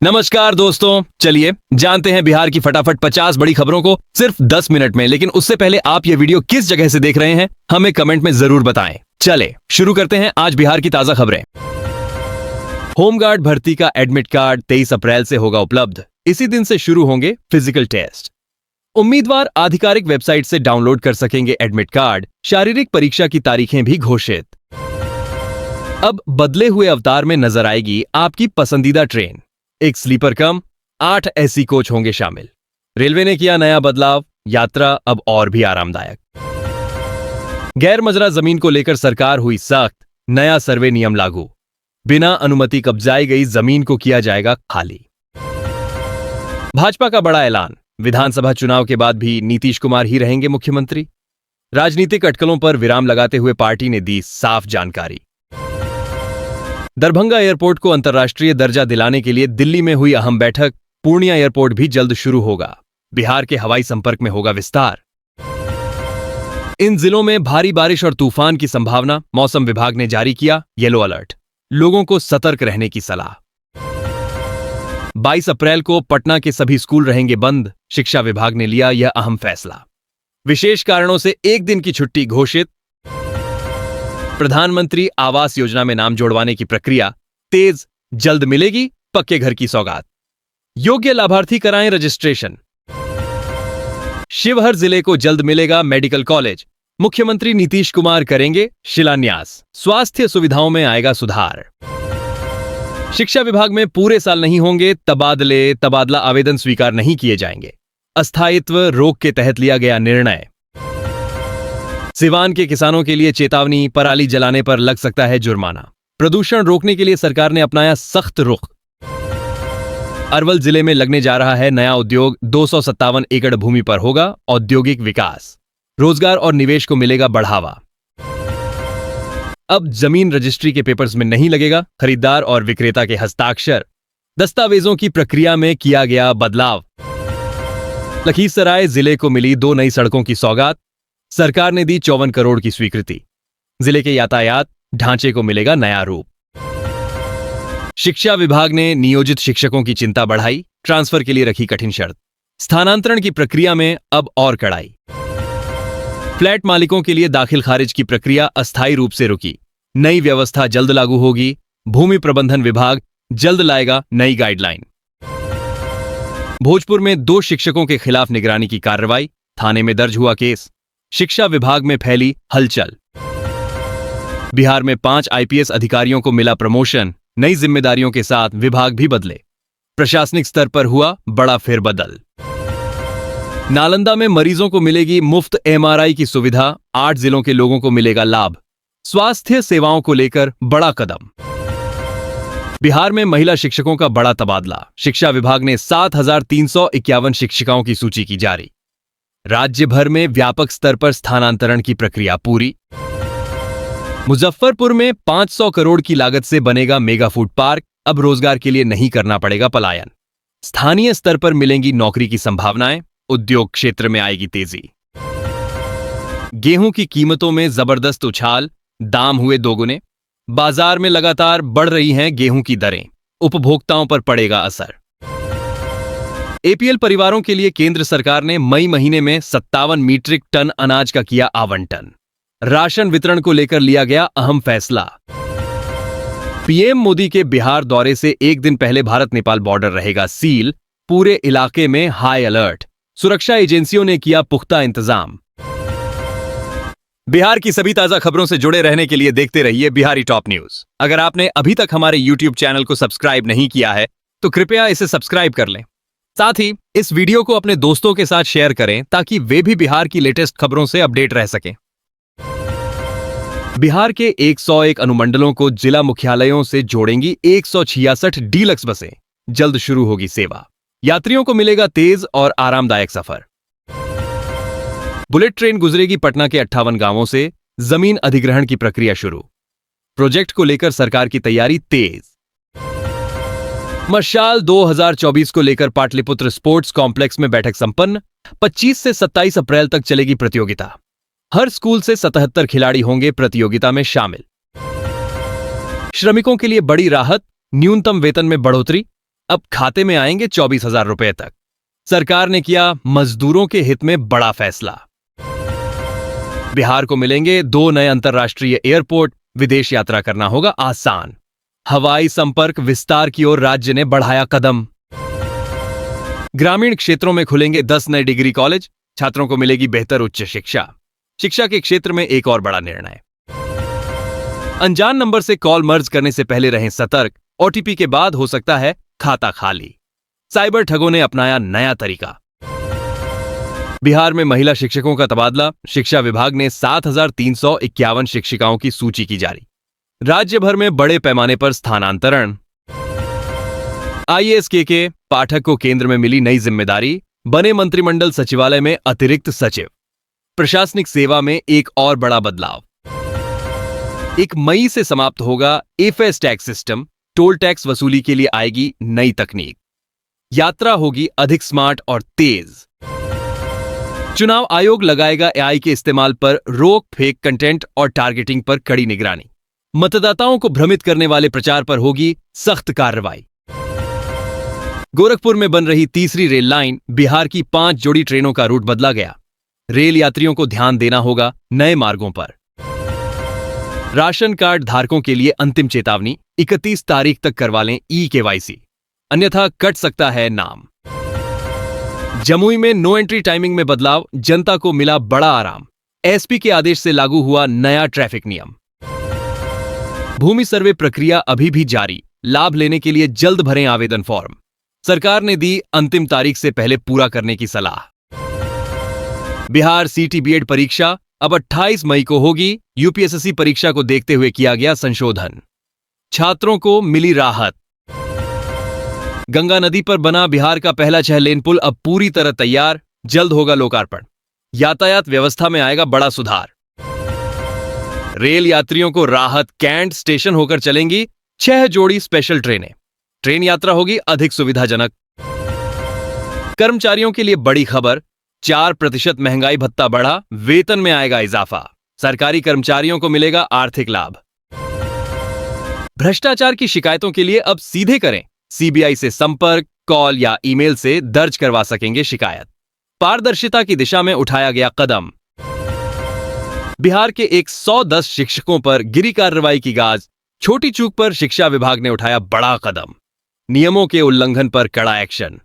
नमस्कार दोस्तों, चलिए जानते हैं बिहार की फटाफट 50 बड़ी खबरों को सिर्फ 10 मिनट में। लेकिन उससे पहले आप ये वीडियो किस जगह से देख रहे हैं हमें कमेंट में जरूर बताएं। चले शुरू करते हैं आज बिहार की ताजा खबरें। होमगार्ड भर्ती का एडमिट कार्ड 23 अप्रैल से होगा उपलब्ध। इसी दिन से शुरू होंगे फिजिकल टेस्ट। उम्मीदवार आधिकारिक वेबसाइट से डाउनलोड कर सकेंगे एडमिट कार्ड। शारीरिक परीक्षा की तारीखें भी घोषित। अब बदले हुए अवतार में नजर आएगी आपकी पसंदीदा ट्रेन। एक स्लीपर कम 8 एसी कोच होंगे शामिल। रेलवे ने किया नया बदलाव, यात्रा अब और भी आरामदायक। गैर मजरा जमीन को लेकर सरकार हुई सख्त, नया सर्वे नियम लागू। बिना अनुमति कब्जाई गई जमीन को किया जाएगा खाली। भाजपा का बड़ा ऐलान, विधानसभा चुनाव के बाद भी नीतीश कुमार ही रहेंगे मुख्यमंत्री। राजनीतिक अटकलों पर विराम लगाते हुए पार्टी ने दी साफ जानकारी। दरभंगा एयरपोर्ट को अंतर्राष्ट्रीय दर्जा दिलाने के लिए दिल्ली में हुई अहम बैठक। पूर्णिया एयरपोर्ट भी जल्द शुरू होगा। बिहार के हवाई संपर्क में होगा विस्तार। इन जिलों में भारी बारिश और तूफान की संभावना, मौसम विभाग ने जारी किया येलो अलर्ट। लोगों को सतर्क रहने की सलाह। 22 अप्रैल को पटना के सभी स्कूल रहेंगे बंद। शिक्षा विभाग ने लिया यह अहम फैसला। विशेष कारणों से एक दिन की छुट्टी घोषित। प्रधानमंत्री आवास योजना में नाम जोड़वाने की प्रक्रिया तेज, जल्द मिलेगी पक्के घर की सौगात। योग्य लाभार्थी कराएं रजिस्ट्रेशन। शिवहर जिले को जल्द मिलेगा मेडिकल कॉलेज। मुख्यमंत्री नीतीश कुमार करेंगे शिलान्यास। स्वास्थ्य सुविधाओं में आएगा सुधार। शिक्षा विभाग में पूरे साल नहीं होंगे तबादला आवेदन स्वीकार नहीं किए जाएंगे। अस्थायित्व रोक के तहत लिया गया निर्णय। सिवान के किसानों के लिए चेतावनी, पराली जलाने पर लग सकता है जुर्माना। प्रदूषण रोकने के लिए सरकार ने अपनाया सख्त रुख। अरवल जिले में लगने जा रहा है नया उद्योग। 257 एकड़ भूमि पर होगा औद्योगिक विकास। रोजगार और निवेश को मिलेगा बढ़ावा। अब जमीन रजिस्ट्री के पेपर्स में नहीं लगेगा खरीदार और विक्रेता के हस्ताक्षर। दस्तावेजों की प्रक्रिया में किया गया बदलाव। लखीसराय जिले को मिली 2 नई सड़कों की सौगात। सरकार ने दी 54 करोड़ की स्वीकृति। जिले के यातायात ढांचे को मिलेगा नया रूप। शिक्षा विभाग ने नियोजित शिक्षकों की चिंता बढ़ाई। ट्रांसफर के लिए रखी कठिन शर्त। स्थानांतरण की प्रक्रिया में अब और कड़ाई। फ्लैट मालिकों के लिए दाखिल खारिज की प्रक्रिया अस्थायी रूप से रुकी। नई व्यवस्था जल्द लागू होगी। भूमि प्रबंधन विभाग जल्द लाएगा नई गाइडलाइन। भोजपुर में 2 शिक्षकों के खिलाफ निगरानी की कार्रवाई। थाने में दर्ज हुआ केस। शिक्षा विभाग में फैली हलचल। बिहार में 5 आईपीएस अधिकारियों को मिला प्रमोशन। नई जिम्मेदारियों के साथ विभाग भी बदले। प्रशासनिक स्तर पर हुआ बड़ा फेरबदल। नालंदा में मरीजों को मिलेगी मुफ्त एमआरआई की सुविधा। 8 जिलों के लोगों को मिलेगा लाभ। स्वास्थ्य सेवाओं को लेकर बड़ा कदम। बिहार में महिला शिक्षकों का बड़ा तबादला। शिक्षा विभाग ने 7351 शिक्षिकाओं की सूची की जारी। राज्य भर में व्यापक स्तर पर स्थानांतरण की प्रक्रिया पूरी। मुजफ्फरपुर में 500 करोड़ की लागत से बनेगा मेगा फूड पार्क। अब रोजगार के लिए नहीं करना पड़ेगा पलायन। स्थानीय स्तर पर मिलेंगी नौकरी की संभावनाएं। उद्योग क्षेत्र में आएगी तेजी। गेहूं की कीमतों में जबरदस्त उछाल। दाम हुए दोगुने। बाजार में लगातार बढ़ रही हैं गेहूं की दरें। उपभोक्ताओं पर पड़ेगा असर। एपीएल परिवारों के लिए केंद्र सरकार ने मई महीने में 57 मीट्रिक टन अनाज का किया आवंटन। राशन वितरण को लेकर लिया गया अहम फैसला। पीएम मोदी के बिहार दौरे से एक दिन पहले भारत नेपाल बॉर्डर रहेगा सील। पूरे इलाके में हाई अलर्ट। सुरक्षा एजेंसियों ने किया पुख्ता इंतजाम। बिहार की सभी ताजा खबरों से जुड़े रहने के लिए देखते रहिए बिहारी टॉप न्यूज। अगर आपने अभी तक हमारे यूट्यूब चैनल को सब्सक्राइब नहीं किया है तो कृपया इसे सब्सक्राइब कर लें। साथ ही इस वीडियो को अपने दोस्तों के साथ शेयर करें ताकि वे भी बिहार की लेटेस्ट खबरों से अपडेट रह सकें। बिहार के 101 अनुमंडलों को जिला मुख्यालयों से जोड़ेंगी 166 डीलक्स बसें। जल्द शुरू होगी सेवा। यात्रियों को मिलेगा तेज और आरामदायक सफर। बुलेट ट्रेन गुजरेगी पटना के 58 गांवों से। जमीन अधिग्रहण की प्रक्रिया शुरू। प्रोजेक्ट को लेकर सरकार की तैयारी तेज। मशाल 2024 को लेकर पाटलिपुत्र स्पोर्ट्स कॉम्प्लेक्स में बैठक संपन्न। 25 से 27 अप्रैल तक चलेगी प्रतियोगिता। हर स्कूल से 77 खिलाड़ी होंगे प्रतियोगिता में शामिल। श्रमिकों के लिए बड़ी राहत। न्यूनतम वेतन में बढ़ोतरी। अब खाते में आएंगे 24,000 रुपए तक। सरकार ने किया मजदूरों के हित में बड़ा फैसला। बिहार को मिलेंगे 2 नए अंतर्राष्ट्रीय एयरपोर्ट, विदेश यात्रा करना होगा आसान। हवाई संपर्क विस्तार की ओर राज्य ने बढ़ाया कदम। ग्रामीण क्षेत्रों में खुलेंगे 10 नए डिग्री कॉलेज, छात्रों को मिलेगी बेहतर उच्च शिक्षा। शिक्षा के क्षेत्र में एक और बड़ा निर्णय। अनजान नंबर से कॉल मर्ज करने से पहले रहें सतर्क, ओटीपी के बाद हो सकता है खाता खाली। साइबर ठगों ने अपनाया नया तरीका। बिहार में महिला शिक्षकों का तबादला, शिक्षा विभाग ने 7,351 शिक्षिकाओं की सूची की जारी। राज्य भर में बड़े पैमाने पर स्थानांतरण। आईएएस के पाठक को केंद्र में मिली नई जिम्मेदारी, बने मंत्रिमंडल सचिवालय में अतिरिक्त सचिव। प्रशासनिक सेवा में एक और बड़ा बदलाव। 1 मई से समाप्त होगा FS tax system, toll tax वसूली के लिए आएगी नई तकनीक। यात्रा होगी अधिक स्मार्ट और तेज। चुनाव आयोग लगाएगा एआई के इस्तेमाल पर रोक, फेक कंटेंट और टारगेटिंग पर कड़ी निगरानी। मतदाताओं को भ्रमित करने वाले प्रचार पर होगी सख्त कार्रवाई। गोरखपुर में बन रही तीसरी रेल लाइन, बिहार की 5 जोड़ी ट्रेनों का रूट बदला गया। रेल यात्रियों को ध्यान देना होगा नए मार्गों पर। राशन कार्ड धारकों के लिए अंतिम चेतावनी, 31 तारीख तक करवा लें ई-केवाईसी, अन्यथा कट सकता है नाम। जमुई में नो एंट्री टाइमिंग में बदलाव, जनता को मिला बड़ा आराम। एसपी के आदेश से लागू हुआ नया ट्रैफिक नियम। भूमि सर्वे प्रक्रिया अभी भी जारी, लाभ लेने के लिए जल्द भरें आवेदन फॉर्म। सरकार ने दी अंतिम तारीख से पहले पूरा करने की सलाह। बिहार सीटी बीएड परीक्षा अब 28 मई को होगी। यूपीएससी परीक्षा को देखते हुए किया गया संशोधन। छात्रों को मिली राहत। गंगा नदी पर बना बिहार का पहला 6 लेन पुल अब पूरी तरह तैयार, जल्द होगा लोकार्पण। यातायात व्यवस्था में आएगा बड़ा सुधार। रेल यात्रियों को राहत, कैंट स्टेशन होकर चलेंगी 6 जोड़ी स्पेशल ट्रेनें। ट्रेन यात्रा होगी अधिक सुविधाजनक। कर्मचारियों के लिए बड़ी खबर, 4% महंगाई भत्ता बढ़ा, वेतन में आएगा इजाफा। सरकारी कर्मचारियों को मिलेगा आर्थिक लाभ। भ्रष्टाचार की शिकायतों के लिए अब सीधे करें, सीबीआई से संपर्क, कॉल या ईमेल से दर्ज करवा सकेंगे शिकायत। पारदर्शिता की दिशा में उठाया गया कदम। बिहार के 110 शिक्षकों पर गिरी कार्रवाई की गाज, छोटी चूक पर शिक्षा विभाग ने उठाया बड़ा कदम। नियमों के उल्लंघन पर कड़ा एक्शन।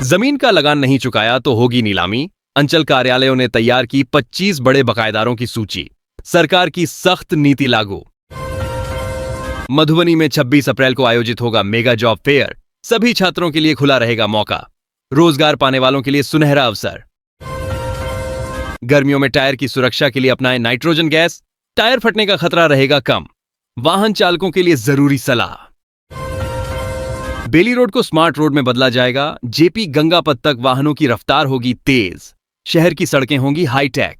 जमीन का लगान नहीं चुकाया तो होगी नीलामी। अंचल कार्यालयों ने तैयार की 25 बड़े बकायेदारों की सूची। सरकार की सख्त नीति लागू। मधुबनी में 26 अप्रैल को आयोजित होगा मेगा जॉब फेयर। सभी छात्रों के लिए खुला रहेगा मौका। रोजगार पाने वालों के लिए सुनहरा अवसर। गर्मियों में टायर की सुरक्षा के लिए अपनाएं नाइट्रोजन गैस, टायर फटने का खतरा रहेगा कम। वाहन चालकों के लिए जरूरी सलाह। बेली रोड को स्मार्ट रोड में बदला जाएगा। जेपी गंगा पथ तक वाहनों की रफ्तार होगी तेज। शहर की सड़कें होंगी हाईटेक।